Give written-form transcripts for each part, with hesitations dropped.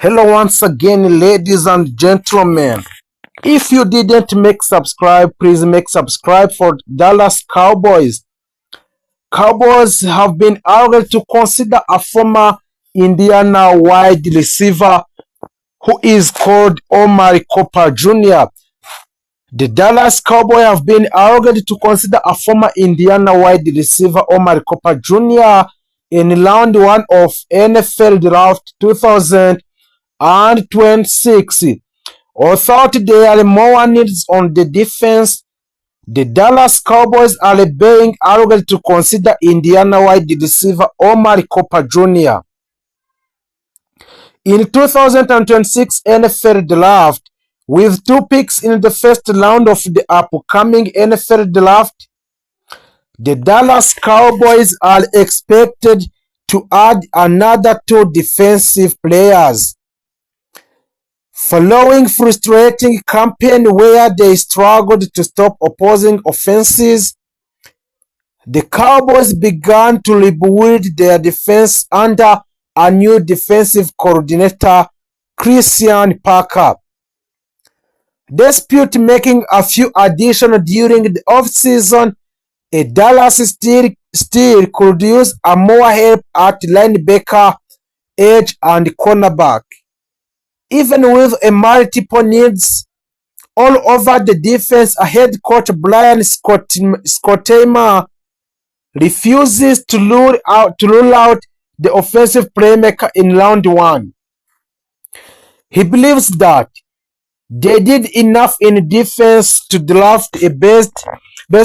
Hello once again, ladies and gentlemen. If you didn't make subscribe, please make subscribe for Dallas Cowboys. Cowboys have been urged to consider a former Indiana wide receiver who is called Omar Cooper Jr. The Dallas Cowboys have been urged to consider a former Indiana wide receiver Omar Cooper Jr. in round 1 of NFL Draft 2026. Although there are more needs on the defense, the Dallas Cowboys are being urged to consider Indiana wide receiver Omar Cooper Jr. In 2026 NFL Draft, with 2 picks in the first round of the upcoming NFL Draft, the Dallas Cowboys are expected to add another 2 defensive players. Following frustrating campaign where they struggled to stop opposing offenses, the Cowboys began to rebuild their defense under a new defensive coordinator, Christian Parker. Despite making a few additions during the offseason, Dallas still could use a more help at linebacker, edge, and cornerback. Even with a multiple needs all over the defense, head coach Brian Schottenheimer refuses to rule out the offensive playmaker in round 1. He believes that they did enough in defense to draft a based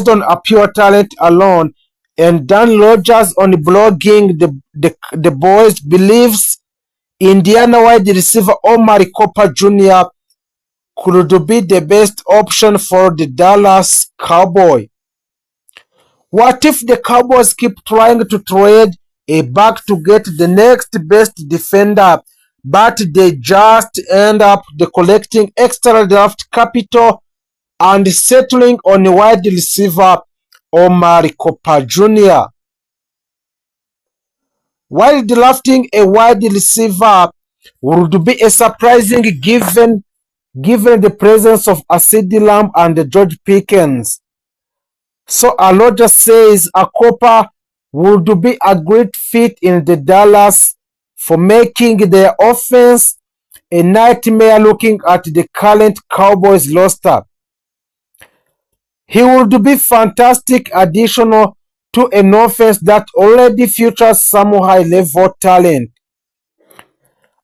on a pure talent alone, and Dan Rogers on blogging the boys believes Indiana wide receiver Omar Cooper Jr. could be the best option for the Dallas Cowboys. What if the Cowboys keep trying to trade a back to get the next best defender, but they just end up collecting extra draft capital and settling on a wide receiver Omar Cooper Jr.? While drafting a wide receiver would be a surprising given the presence of CeeDee Lamb and George Pickens. So Rogers says a Cooper would be a great fit in the Dallas for making their offense a nightmare looking at the current Cowboys roster. He would be fantastic additional to an offense that already features some high-level talent.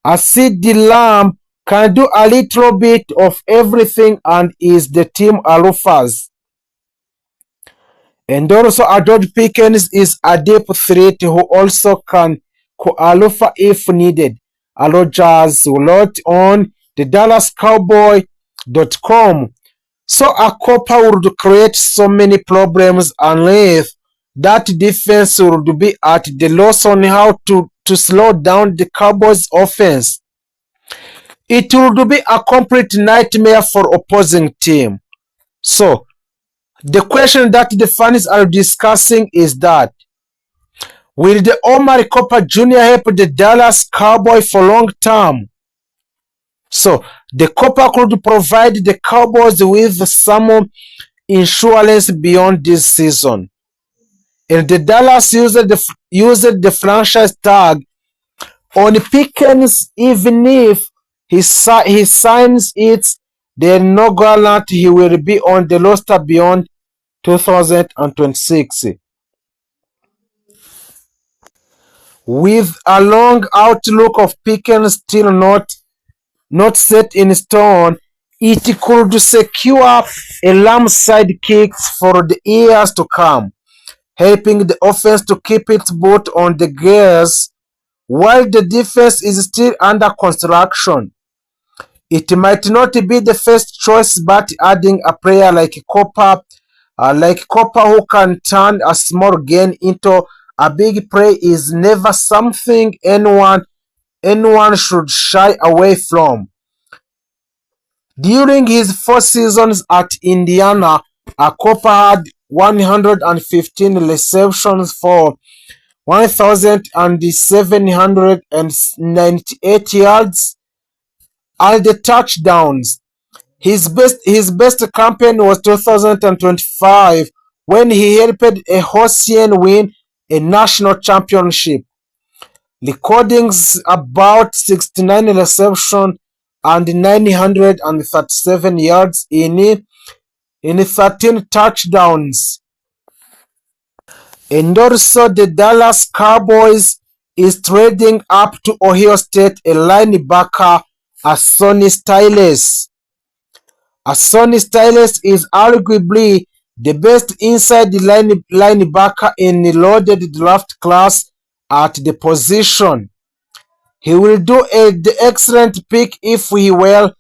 CeeDee Lamb can do a little bit of everything and is the team alphas. And also George Pickens is a deep threat who also can co-alpha if needed. Rogers wrote on the DallasCowboy.com. So a Cooper would create so many problems unless that defense would be at the loss on how to slow down the Cowboys offense. It would be a complete nightmare for opposing team. So the question that the fans are discussing is that, will the Omar Cooper Jr. help the Dallas Cowboys for long term? So the Cooper could provide the Cowboys with some insurance beyond this season. And the Dallas used the franchise tag on Pickens. Even if he signs it, there is no guarantee he will be on the roster beyond 2026. With a long outlook of Pickens still not set in stone, it could secure a Lamb sidekicks for the years to come, helping the offense to keep its boot on the gas while the defense is still under construction. It might not be the first choice, but adding a player like Cooper who can turn a small gain into a big play is never something anyone should shy away from. During his 4 seasons at Indiana, Cooper had 115 receptions for 1,798 yards and the touchdowns. His best campaign was 2025 when he helped a Hosien win a national championship, recording about 69 receptions and 937 yards in 13 touchdowns. And also the Dallas Cowboys is trading up to Ohio State a linebacker, Sonny Styles. Sonny Styles is arguably the best inside linebacker in the loaded draft class at the position. He will do the excellent pick if he were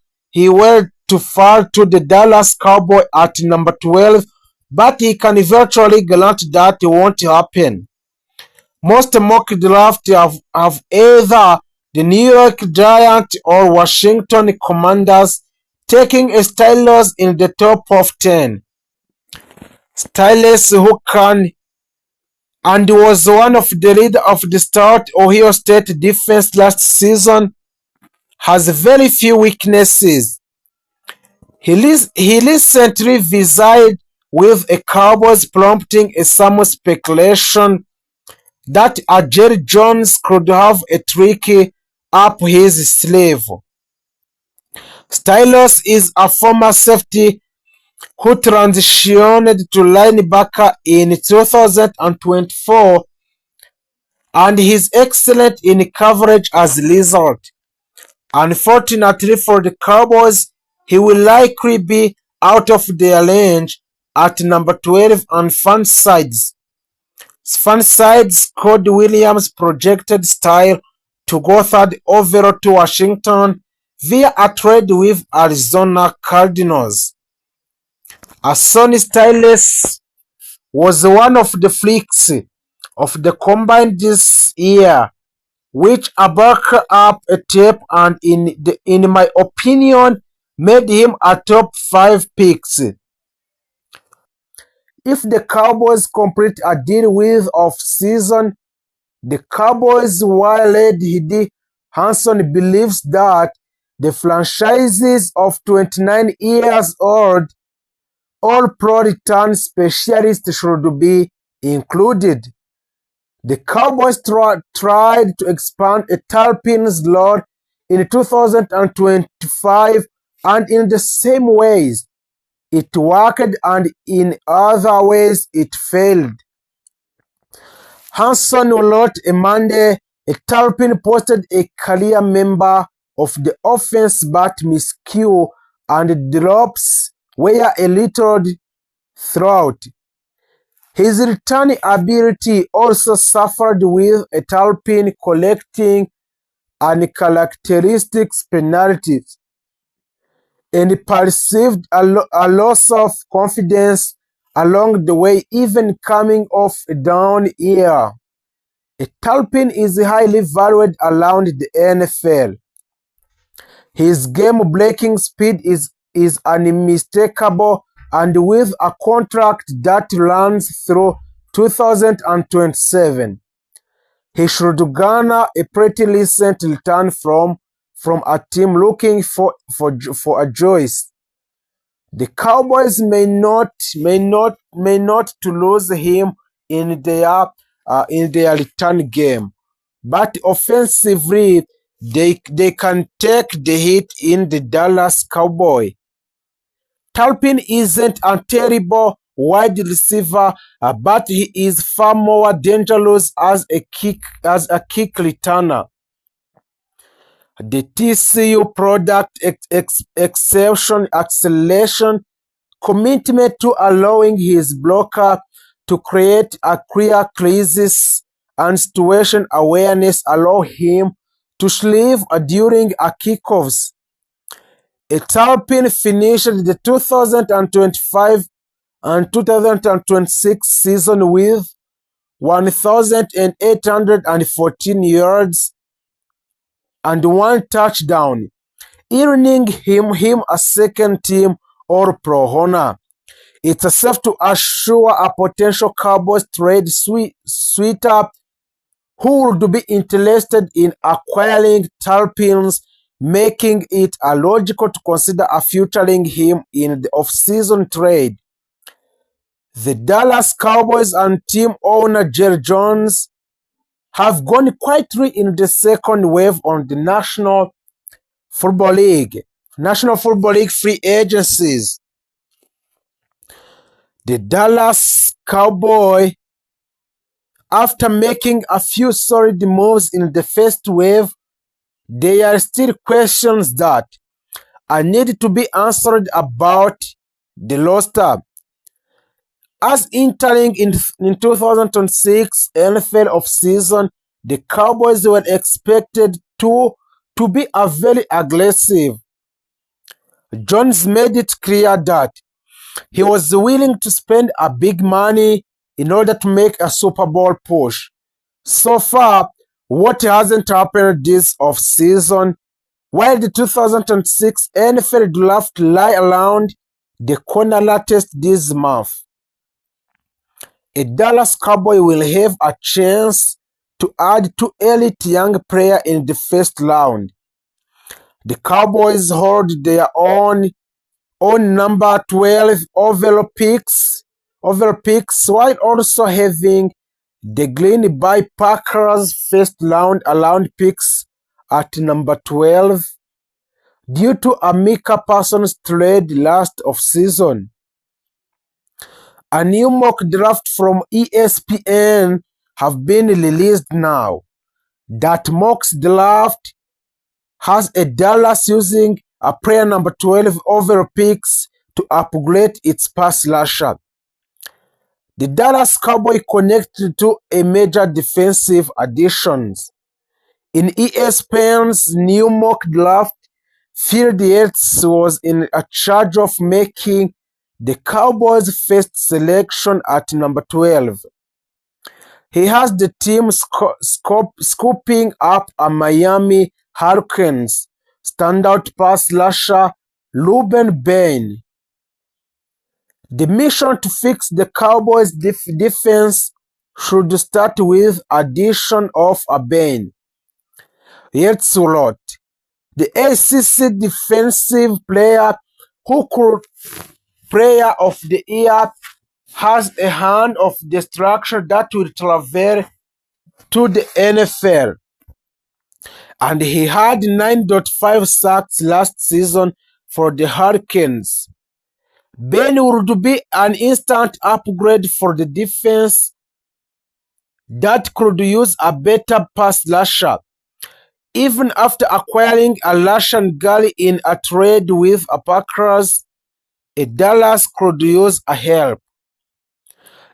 to fall to the Dallas Cowboys at number 12, but he can virtually guarantee that won't happen. Most mock drafts have either the New York Giants or Washington Commanders taking a Styles in the top of 10. Styles, who can and was one of the leaders of the stout Ohio State defense last season, has very few weaknesses. He recently visited with a Cowboys, prompting some speculation that Jerry Jones could have a trick up his sleeve. Styles is a former safety who transitioned to linebacker in 2024 and he's excellent in coverage as a result. Unfortunately for the Cowboys, he will likely be out of their range at number 12 on Fanside's Cody Williams projected Style to go third overall to Washington via a trade with Arizona Cardinals. Sonny Styles was one of the flicks of the combine this year, which I back up a tape and in my opinion made him a top 5 picks. If the Cowboys complete a deal with off-season, the Cowboys wide Hidi Hanson believes that the franchise's of 29 years old All-Pro return specialist should be included. The Cowboys tried to expand a Talpin's lore in 2025 and in the same ways it worked and in other ways it failed. Hanson wrote a Monday, a Talpin posted a career member of the offense but miscue and drops were a little throughout. His return ability also suffered with a Talpin collecting uncharacteristic penalties and perceived a loss of confidence along the way, even coming off a down year. A Talpin is highly valued around the NFL. His game-breaking speed is unmistakable, and with a contract that runs through 2027, he should garner a pretty decent return from a team looking for a choice. The Cowboys may not to lose him in their return game, but offensively they can take the hit in the Dallas Cowboys. Talpin isn't a terrible wide receiver, but he is far more dangerous as a kick returner. The TCU product exception acceleration commitment to allowing his blocker to create a clear crisis and situation awareness allow him to sleeve during a kickoffs. Talpin finished the 2025 and 2026 season with 1,814 yards and 1 touchdown, earning him a second-team All-Pro honor. It's safe to assure a potential Cowboys trade sweeter who would be interested in acquiring Talpin's making it logical to consider featuring him in the off-season trade. The Dallas Cowboys and team owner Jerry Jones have gone quietly in the second wave on the National Football League free agencies. The Dallas Cowboys, after making a few solid moves in the first wave, there are still questions that need to be answered about the roster. As entering in 2006 NFL offseason, the Cowboys were expected to be very aggressive. Jones made it clear that he was willing to spend a big money in order to make a Super Bowl push. So far, what hasn't happened this offseason? While the 2006 NFL draft lie around the corner latest this month, a Dallas Cowboy will have a chance to add two elite young players in the first round. The Cowboys hold their own number 12 overall picks, while also having the Green Bay Packers first round picks at number 12 due to a Micah Parsons trade last offseason. A new mock draft from ESPN have been released now. That mock draft has a Dallas using a player number 12 overall picks to upgrade its pass rusher. The Dallas Cowboys connected to a major defensive additions. In ESPN's new mock draft, Phil Yates was in charge of making the Cowboys' first selection at number 12. He has the team scooping up a Miami Hurricanes standout pass rusher Ruben Bain. The mission to fix the Cowboys' defense should start with addition of a Bain. Yates wrote, the ACC defensive player who could player of the year has a hand of destruction that will travel to the NFL. And he had 9.5 sacks last season for the Hurricanes. Ben would be an instant upgrade for the defense that could use a better pass rusher. Even after acquiring a Rashan Gary in a trade with a Packers, a Dallas could use a help.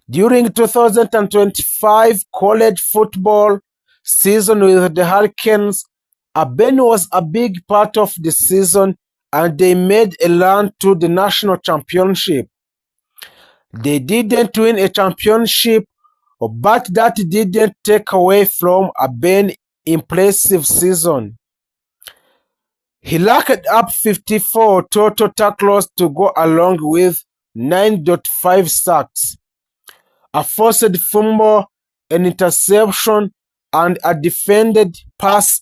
During 2025 college football season with the Hurricanes, Ben was a big part of the season and they made a run to the national championship. They didn't win a championship, but that didn't take away from Ben's impressive season. He racked up 54 total tackles to go along with 9.5 sacks, a forced fumble, an interception, and a defended pass.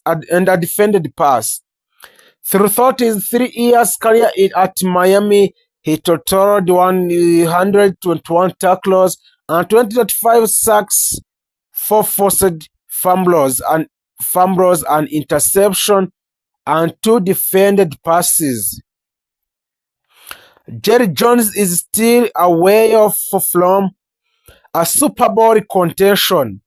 Throughout his 3 years career at Miami, he totaled 121 tackles and 20.5 sacks, 4 forced fumbles and interception, and 2 defended passes. Jerry Jones is still away from a Super Bowl contention.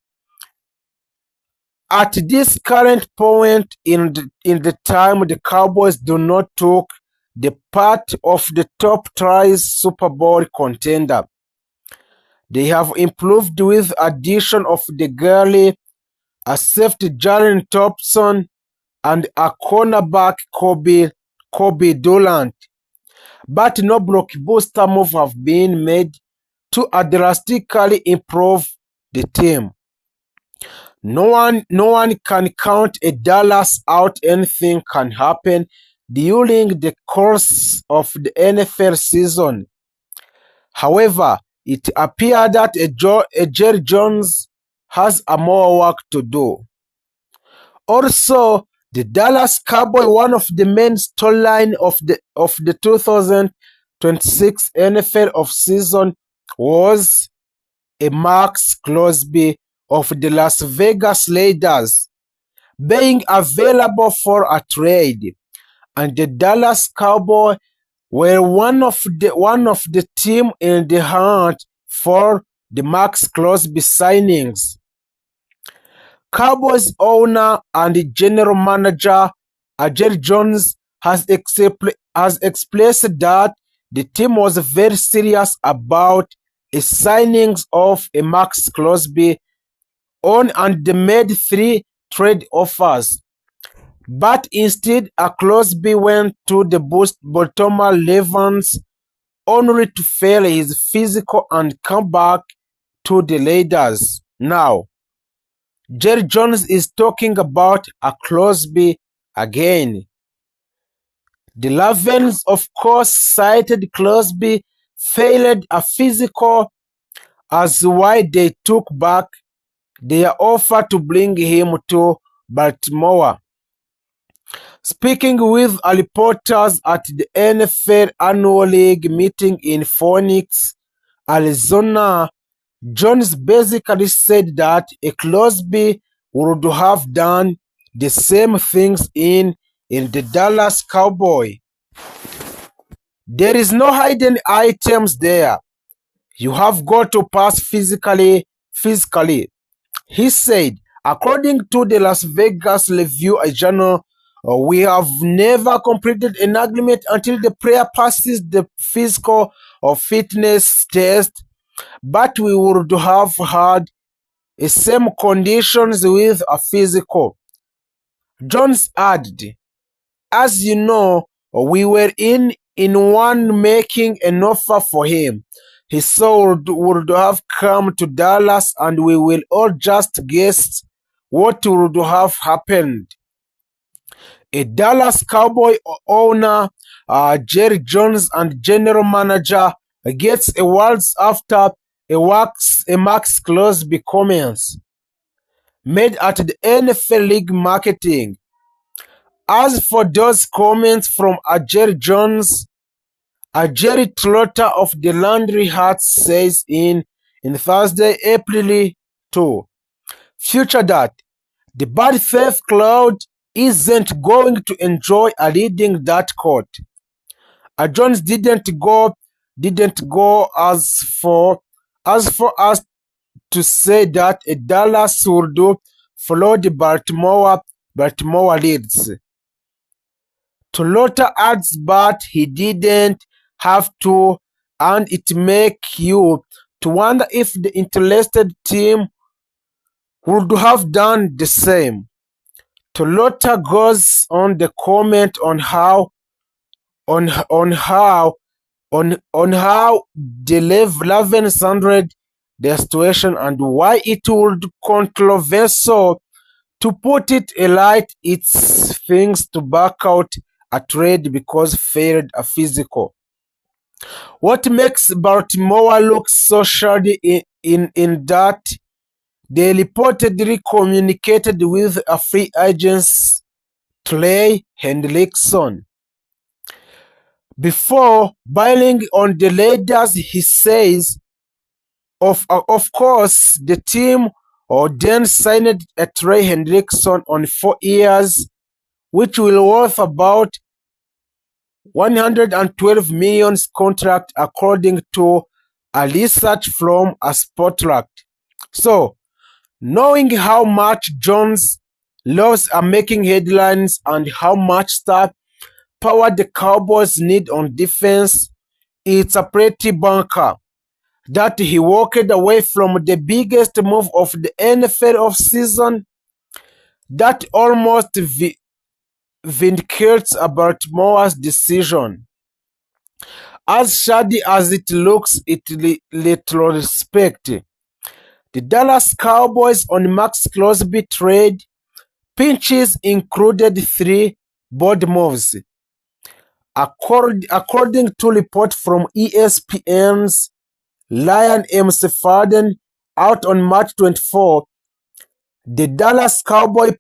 At this current point in the time, the Cowboys do not take the part of the top tries Super Bowl contender. They have improved with addition of the Gurley, a safety Jalen Thompson, and a cornerback Kobe Durant. But no blockbuster move have been made to drastically improve the team. No one can count a Dallas out. Anything can happen during the course of the NFL season. However, it appears that Jerry Jones has more work to do. Also, The Dallas Cowboys, one of the main storyline of the 2026 NFL offseason was a MAXX CROSBY of the Las Vegas Raiders being available for a trade, and the Dallas Cowboys were one of the team in the hunt for the MAXX CROSBY signings. Cowboys owner and general manager Jerry Jones has expressed that the team was very serious about a signings of a MAXX CROSBY on, and they made 3 trade offers. But instead, a CROSBY went to the Baltimore Ravens only to fail his physical and come back to the Raiders. Now, Jerry Jones is talking about a CROSBY again. The Ravens, of course, cited CROSBY failed a physical as why they took back their offer to bring him to Baltimore. Speaking with reporters at the NFL Annual League meeting in Phoenix, Arizona, Jones basically said that a CROSBY would have done the same things in the Dallas Cowboys. There is no hidden items there. You have got to pass physically, he said. According to the Las Vegas Review-Journal, we have never completed an agreement until the player passes the physical or fitness test, but we would have had the same conditions with a physical. Jones added, as you know, we were in one making an offer for him. He would have come to Dallas, and we will all just guess what would have happened. A Dallas Cowboy owner, Jerry Jones, and general manager gets awards after a MAXX CROSBY comments made at the NFL League Marketing. As for those comments from Jerry Jones, Jerry Trotter of the Landry Hats says in Thursday, April 2, future that the bad faith crowd isn't going to enjoy leading that court. Jones didn't go as far as to say that a Dallas would follow the Baltimore leads. Trotter adds, but he didn't have to, and it makes you to wonder if the interested team would have done the same. Trotter goes on the comment on how the Ravens handled their situation and why it would be controversial, to put it light, it's things to back out a trade because failed a physical. What makes Baltimore look so shady in that they reportedly communicated with a free agent, Trey Hendrickson, before bailing on the Raiders. He says, of course, the team then signed a Trey Hendrickson on 4 years, which will worth about $112 million contract, according to a research from a Spotlight. So, knowing how much Jones loves making headlines and how much star power the Cowboys need on defense, it's a pretty bunker that he walked away from the biggest move of the NFL offseason that almost vindicates Baltimore's decision. As shady as it looks in retrospect, the Dallas Cowboys on MAXX CROSBY trade pinches included 3 board moves. According to report from ESPN's Ryan M. Sefarden out on March 24, the Dallas Cowboys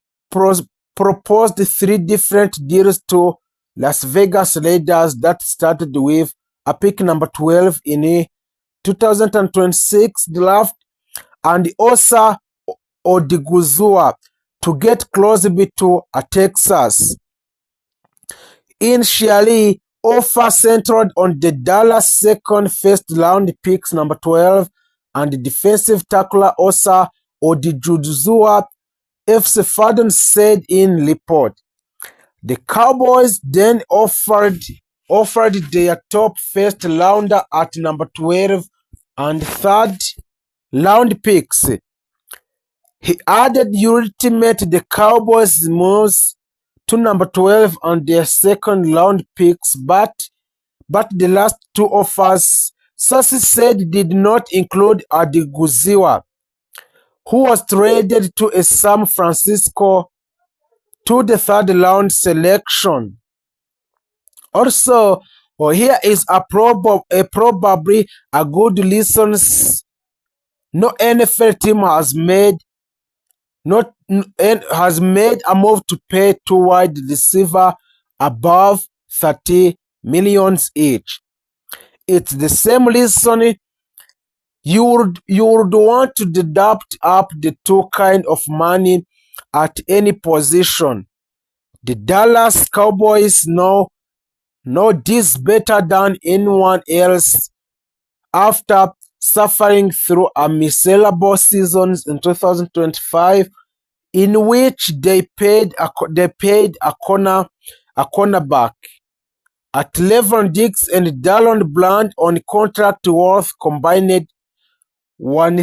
proposed 3 different deals to Las Vegas Raiders that started with a pick number 12 in the 2026 draft and Osa Odiguzua to get Crosby to Texas. Initially, offer centered on the Dallas second first-round picks number 12 and defensive tackler Osa Odiguzua, FC Fadon said in report. The Cowboys then offered their top first rounder at number 12 and third round picks. He added ultimate the Cowboys moves to number 12 and their second round picks, but the last 2 offers, sources said, did not include Odiguzua, who was traded to San Francisco to the third round selection. Also, here is probably a good listen. No NFL team has made a move to pay two wide receiver above 30 million each. It's the same reason you would want to deduct up the 2 kind of money at any position. The Dallas Cowboys know this better than anyone else after suffering through a miserable season in 2025 in which they paid a cornerback at Levon Diggs and Dallon Bland on contract worth combined $1